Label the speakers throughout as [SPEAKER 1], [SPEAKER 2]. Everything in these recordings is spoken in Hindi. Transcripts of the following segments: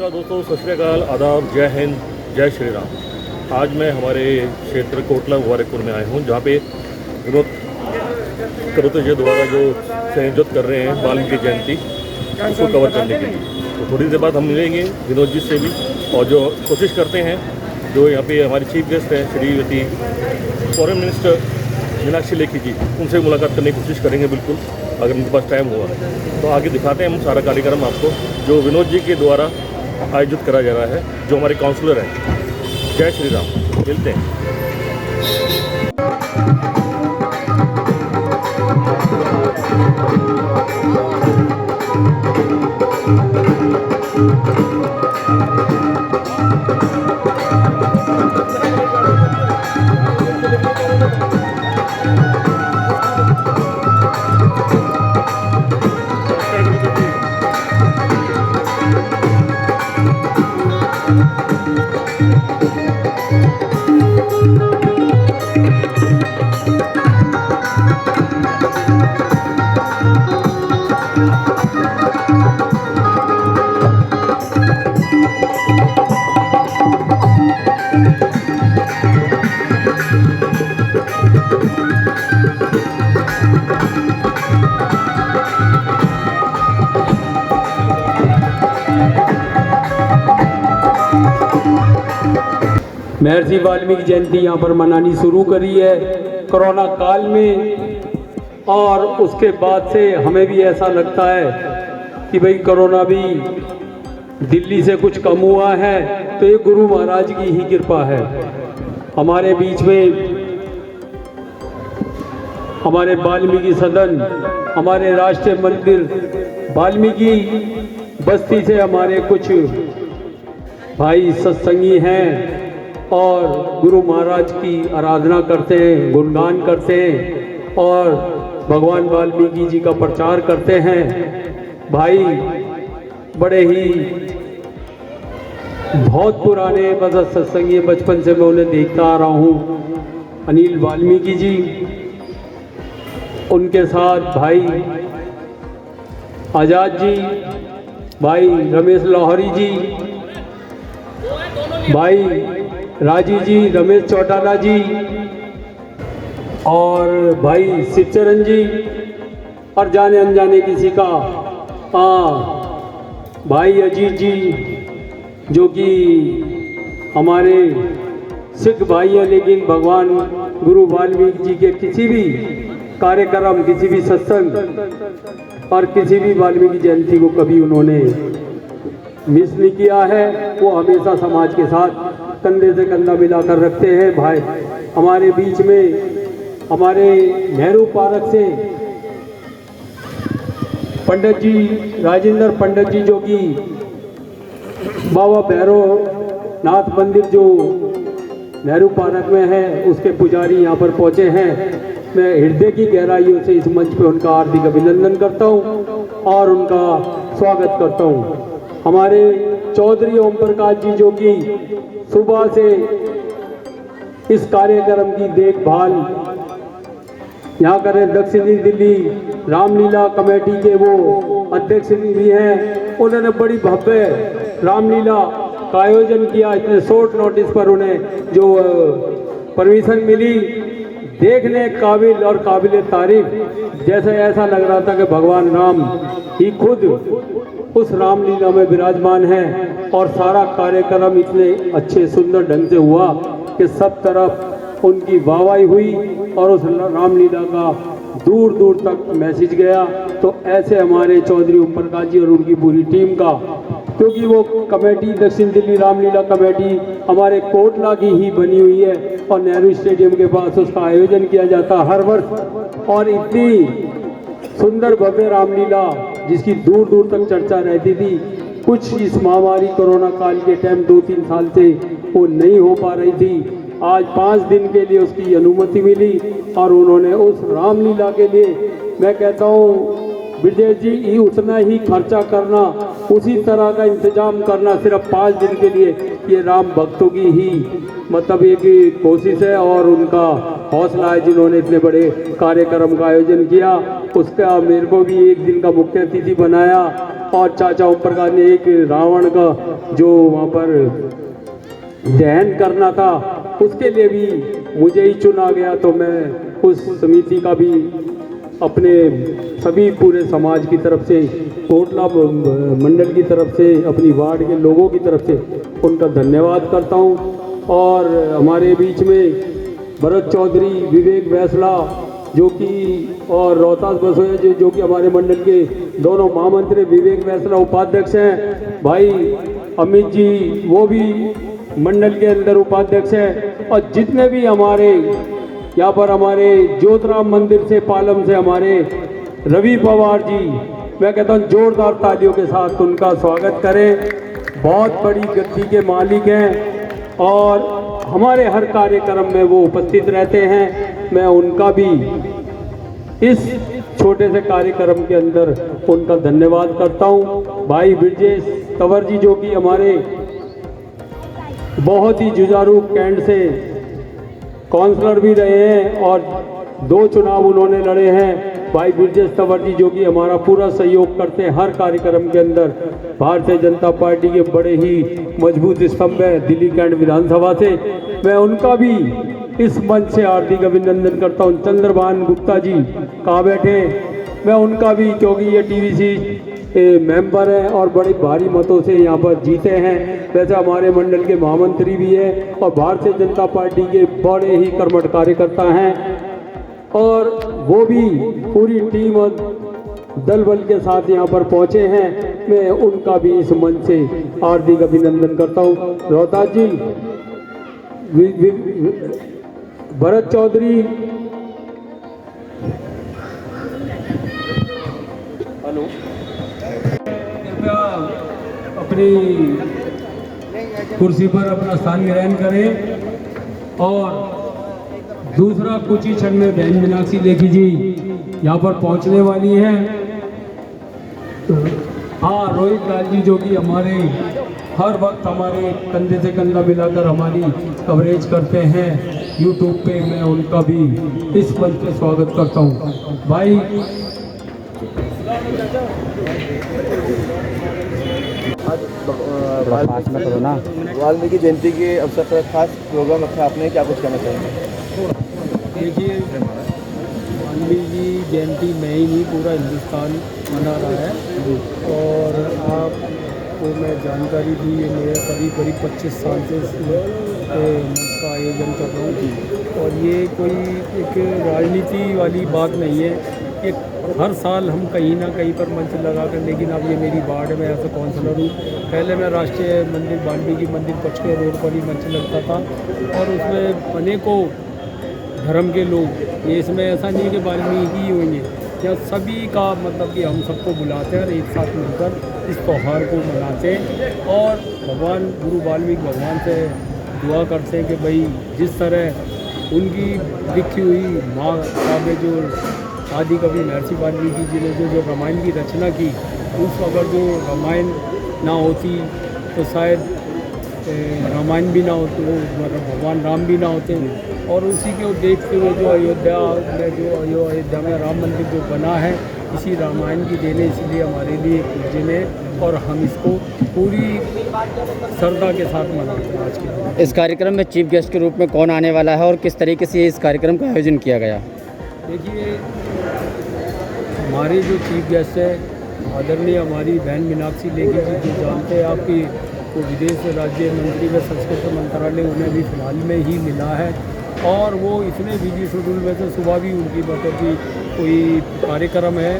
[SPEAKER 1] नमस्कार दोस्तों, सत श्री अकाल, आदाब, जय हिंद, जय श्री राम। आज मैं हमारे क्षेत्र कोटला मुबारकपुर में आया हूँ, जहाँ पे विनोद करोते जी द्वारा जो संयोजित कर रहे हैं वाल्मीकि जयंती, उसको कवर करने के लिए। तो थोड़ी देर बाद हम मिलेंगे विनोद जी से भी, और जो कोशिश करते हैं, जो यहाँ पे हमारे चीफ गेस्ट हैं श्रीमती फॉरेन मिनिस्टर मीनाक्षी लेखी जी, उनसे मुलाकात करने की कोशिश करेंगे बिल्कुल, अगर उनके पास टाइम हुआ। तो आगे दिखाते हैं हम सारा कार्यक्रम आपको, जो विनोद जी के द्वारा आयोजित करा जा रहा है, जो हमारे काउंसलर हैं। जय श्री राम, मिलते हैं।
[SPEAKER 2] महर्षि वाल्मीकि जयंती यहाँ पर मनानी शुरू करी है कोरोना काल में, और उसके बाद से हमें भी ऐसा लगता है कि भाई कोरोना भी दिल्ली से कुछ कम हुआ है, तो ये गुरु महाराज की ही कृपा है। हमारे बीच में हमारे वाल्मीकि सदन, हमारे राष्ट्रीय मंदिर वाल्मीकि बस्ती से हमारे कुछ भाई सत्संगी हैं और गुरु महाराज की आराधना करते हैं, गुणगान करते हैं और भगवान वाल्मीकि जी का प्रचार करते हैं। भाई बड़े ही बहुत पुराने मतलब सत्संगी, बचपन से मैं उन्हें देखता आ रहा हूँ। अनिल वाल्मीकि जी, उनके साथ भाई आजाद जी, भाई रमेश लाहौरी जी, भाई राजी जी, रमेश चौटाला जी और भाई शिवचरण जी, और जाने अनजाने किसी का भाई अजीत जी, जो कि हमारे सिख भाई हैं, लेकिन भगवान गुरु वाल्मीकि जी के किसी भी कार्यक्रम, किसी भी सत्संग और किसी भी वाल्मीकि जयंती को कभी उन्होंने मिस नहीं किया है। वो हमेशा समाज के साथ कंधे से कंधा मिलाकर रखते हैं। भाई हमारे बीच में हमारे नेहरू पार्क से पंडित जी, राजेंद्र पंडित जी, जो कि बाबा भैरव नाथ मंदिर जो नेहरू पार्क में है, उसके पुजारी यहाँ पर पहुँचे हैं। मैं हृदय की गहराइयों से इस मंच पे उनका हार्दिक अभिनंदन करता हूँ और उनका स्वागत करता हूँ। हमारे चौधरी ओम प्रकाश जी, जो कि सुबह से इस कार्यक्रम की देखभाल यहाँ कर रहे, दक्षिणी दिल्ली रामलीला कमेटी के वो अध्यक्ष भी हैं। उन्होंने बड़ी भव्य रामलीला का आयोजन किया। इतने शॉर्ट नोटिस पर उन्हें जो परमिशन मिली, देखने काबिल और काबिल तारीफ। जैसे ऐसा लग रहा था कि भगवान राम ही खुद उस रामलीला में विराजमान है, और सारा कार्यक्रम इतने अच्छे सुंदर ढंग से हुआ कि सब तरफ उनकी वाहवाही हुई और उस रामलीला का दूर दूर तक मैसेज गया। तो ऐसे हमारे चौधरी ओम प्रकाश जी और उनकी पूरी टीम का, क्योंकि वो कमेटी दक्षिण दिल्ली रामलीला कमेटी हमारे कोटला की ही बनी हुई है और नेहरू स्टेडियम के पास उसका आयोजन किया जाता हर वर्ष। और इतनी सुंदर भव्य रामलीला जिसकी दूर दूर तक चर्चा रहती थी, कुछ इस महामारी कोरोना काल के टाइम 2-3 साल से वो नहीं हो पा रही थी। आज 5 दिन के लिए उसकी अनुमति मिली और उन्होंने उस रामलीला के लिए, मैं कहता हूँ विजय जी, ही उतना ही खर्चा करना, उसी तरह का इंतजाम करना सिर्फ 5 दिन के लिए, ये राम भक्तों की ही मतलब एक कोशिश है और उनका हौसला है जिन्होंने इतने बड़े कार्यक्रम का आयोजन किया। उसका मेरे को भी एक दिन का मुख्य अतिथि बनाया और चाचा ओम प्रकाश ने एक रावण का जो वहाँ पर दहन करना था उसके लिए भी मुझे ही चुना गया। तो मैं उस समिति का भी अपने सभी पूरे समाज की तरफ से, कोटला मंडल की तरफ से, अपनी वार्ड के लोगों की तरफ से उनका धन्यवाद करता हूँ। और हमारे बीच में भरत चौधरी, विवेक वैसला जो कि और रोहतास बसोया जो कि हमारे मंडल के दोनों महामंत्री, विवेक वैसला उपाध्यक्ष हैं, भाई अमित जी वो भी मंडल के अंदर उपाध्यक्ष हैं, और जितने भी हमारे यहाँ पर हमारे ज्योतिराम मंदिर से पालम से हमारे रवि पवार जी, मैं कहता हूँ जोरदार तालियों के साथ उनका स्वागत करें। बहुत बड़ी गद्दी के मालिक हैं और हमारे हर कार्यक्रम में वो उपस्थित रहते हैं। मैं उनका भी इस छोटे से कार्यक्रम के अंदर उनका धन्यवाद करता हूँ। भाई ब्रजेश तंवर जी जो कि हमारे बहुत ही जुझारू कैंट से काउंसलर भी रहे हैं और 2 चुनाव उन्होंने लड़े हैं। भाई ब्रजेश तंवर जी जो कि हमारा पूरा सहयोग करते हैं हर कार्यक्रम के अंदर। भारतीय जनता पार्टी के बड़े ही मजबूत स्तंभ है दिल्ली कैंट विधानसभा से। मैं उनका भी इस मंच से हार्दिक अभिनंदन करता हूं। चंद्रभान गुप्ता जी कहाँ बैठे, मैं उनका भी, क्योंकि ये टीवीसी मेंबर हैं और बड़े भारी मतों से यहाँ पर जीते हैं। वैसे हमारे मंडल के महामंत्री भी हैं और भारतीय जनता पार्टी के बड़े ही कर्मठ कार्यकर्ता हैं और वो भी पूरी टीम और दल बल के साथ यहाँ पर पहुँचे हैं। मैं उनका भी इस मंच से हार्दिक अभिनंदन करता हूँ। रोहतास जी, भरत चौधरी, हेलो, कृपया अपनी कुर्सी पर अपना स्थान ग्रहण करें। और दूसरा कुछ ही क्षण में बहन मीनाक्षी लेखी जी यहाँ पर पहुँचने वाली हैं। हाँ, रोहित लाल जी जो कि हमारे हर वक्त हमारे कंधे से कंधा मिलाकर हमारी कवरेज करते हैं यूट्यूब पे, मैं उनका भी इस मंच पे स्वागत करता हूँ। भाई
[SPEAKER 3] वाल्मीकि जयंती के अवसर पर खास प्रोग्राम रखा आपने, क्या कुछ कहना चाहेंगे?
[SPEAKER 2] देखिए, वाल्मीकि जयंती में ही नहीं पूरा हिंदुस्तान मना रहा है और आपको मैं जानकारी दी, ये मेरे करीब 25 साल से मंच का आयोजन कर रहा हूँ और ये कोई एक राजनीति वाली बात नहीं है। एक हर साल हम कहीं ना कहीं पर मंच लगा कर, लेकिन अब ये मेरी वार्ड में ऐसा काउंसलर हूँ। पहले मैं राष्ट्रीय मंदिर वाल्मीकि मंदिर पचके रोड पर ही मंच लगता था और उसमें अनेकों धर्म के लोग, ये इसमें ऐसा नहीं है कि वाल्मीकि ही होंगे, या सभी का मतलब कि हम सबको बुलाते हैं और एक साथ मिलकर इस त्यौहार को मनाते हैं और भगवान गुरु वाल्मीकि भगवान से दुआ करते हैं कि भाई जिस तरह उनकी लिखी हुई माँ काव्य जो आदि कवि महर्षि वाल्मीकि जी ने जो रामायण की रचना की, उस अगर जो रामायण ना होती तो शायद रामायण भी ना होती, वो मतलब भगवान राम भी ना होते। और उसी को देखते हुए जो अयोध्या में राम मंदिर जो बना है, इसी रामायण की देन है, इसलिए हमारे लिए पूजन है और हम इसको पूरी श्रद्धा के साथ मनाते हैं। आज के दिन
[SPEAKER 4] इस कार्यक्रम में चीफ गेस्ट के रूप में कौन आने वाला है और किस तरीके से इस कार्यक्रम का आयोजन किया गया?
[SPEAKER 2] देखिए, हमारे जो चीफ गेस्ट है आदरणीय हमारी बहन मीनाक्षी लेखी जी, जो जानते हैं आपकी को विदेश राज्य मंत्री व संस्कृति मंत्रालय उन्हें भी फिलहाल में ही मिला है और वो इतने बिजी शेड्यूल में से सुबह भी उनकी मतलब कि कोई कार्यक्रम है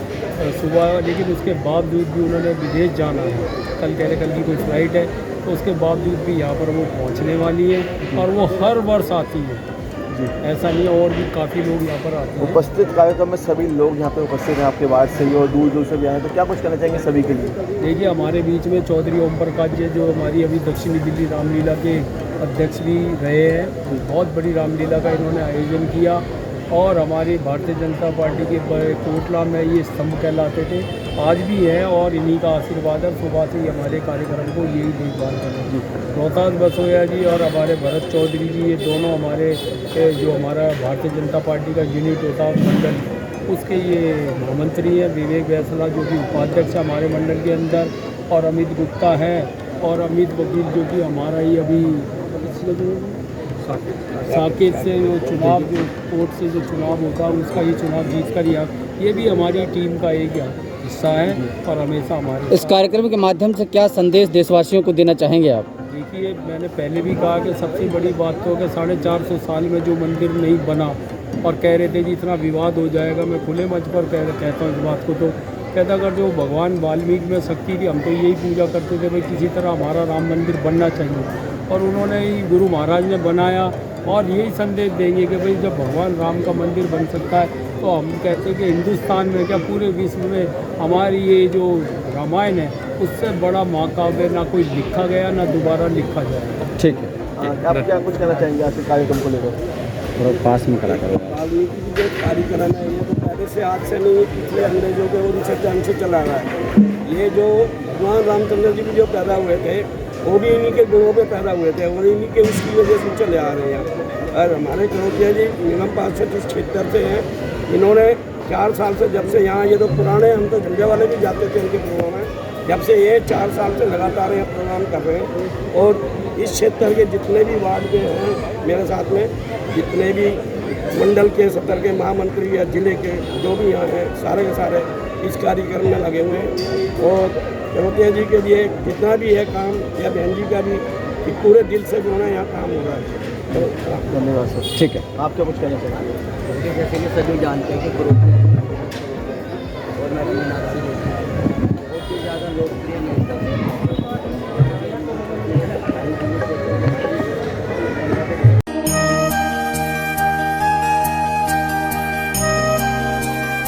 [SPEAKER 2] सुबह, लेकिन उसके बावजूद भी उन्होंने विदेश जाना है। कल कह रहे कल की कोई फ्लाइट है, तो उसके बावजूद भी यहाँ पर वो पहुँचने वाली है और वो हर वर्ष आती है, ऐसा नहीं है, और भी काफ़ी लोग यहाँ पर आते हैं।
[SPEAKER 3] उपस्थित कार्यक्रम में सभी लोग यहाँ पे उपस्थित हैं आपके वार्ड से ही और दूर दूर से भी आए, तो क्या कुछ कहना चाहेंगे सभी के लिए?
[SPEAKER 2] देखिए, हमारे बीच में चौधरी ओम प्रकाश जी जो हमारी अभी दक्षिणी दिल्ली रामलीला के अध्यक्ष भी रहे हैं, बहुत बड़ी रामलीला का इन्होंने आयोजन किया और हमारी भारतीय जनता पार्टी के कोटला में ये स्तंभ कहलाते थे, आज भी हैं और इन्हीं का आशीर्वाद है। सुबह से ही हमारे कार्यक्रम को यही देखभाल कर रहे हैं। रोहतास बसोया जी और हमारे भरत चौधरी जी, ये दोनों हमारे जो हमारा भारतीय जनता पार्टी का यूनिट होता है मंडल, उसके ये महामंत्री हैं विवेक वैसला जो कि उपाध्यक्ष है हमारे मंडल के अंदर, और अमित गुप्ता है, और अमित वकील जो कि हमारा ही अभी साकेत से जो चुनाव जो कोर्ट से जो चुनाव होता है उसका ये चुनाव जीत कर ये भी हमारी टीम का एक हिस्सा है और हमेशा हमारे
[SPEAKER 4] इस कार्यक्रम के माध्यम से क्या संदेश देशवासियों को देना चाहेंगे आप?
[SPEAKER 2] देखिए, मैंने पहले भी कहा कि सबसे बड़ी बात तो कि 450 साल में जो मंदिर नहीं बना और कह रहे थे कि इतना विवाद हो जाएगा, मैं खुले मंच पर कहता हूँ इस बात को, तो कहता अगर जो भगवान वाल्मीकि में शक्ति थी, हम तो यही पूजा करते थे भाई किसी तरह हमारा राम मंदिर बनना चाहिए, और उन्होंने ही गुरु महाराज ने बनाया, और यही संदेश देंगे कि भाई जब भगवान राम का मंदिर बन सकता है तो हम कहते हैं कि हिंदुस्तान में क्या पूरे विश्व में हमारी ये जो रामायण है उससे बड़ा महाकाव्य ना कोई लिखा गया ना दोबारा लिखा जाएगा।
[SPEAKER 4] ठीक है,
[SPEAKER 3] आप क्या कुछ कहना चाहेंगे आज के कार्यक्रम को लेकर?
[SPEAKER 4] थोड़ा पास में खड़ा करो।
[SPEAKER 5] वाल्मीकि की जो कार्यक्रम है ये तो पहले से आज से नहीं, पिछले अंग्रेजों के उनसे जन्म से चला रहा है। ये जो भगवान रामचंद्र जी भी जो पैदा हुए थे वो भी इन्हीं के गुणों पे पैदा हुए थे और इन्हीं के उसकी वजह से चले आ रहे हैं। और हमारे करोतिया जी निगम पार्षद इस क्षेत्र से हैं, इन्होंने 4 साल से जब से यहाँ ये तो पुराने हम तो झंडे वाले भी जाते थे इनके प्रोग्राम में, जब से ये 4 साल से लगातार ये प्रोग्राम कर रहे हैं। और इस क्षेत्र के जितने भी वार्ड के हैं मेरे साथ में, जितने भी मंडल के सदर के महामंत्री या जिले के जो भी यहाँ हैं सारे के सारे इस कार्यक्रम में लगे हुए हैं। और करोतिया जी के लिए जितना भी है काम या बहन जी का भी कि पूरे दिल से जो है यहाँ काम हो रहा है। तो
[SPEAKER 3] धन्यवाद सर।
[SPEAKER 4] ठीक है,
[SPEAKER 3] आप क्या कुछ कहना चाहेंगे?
[SPEAKER 5] जैसे कि सभी जानते हैं कि करोतिया और मैं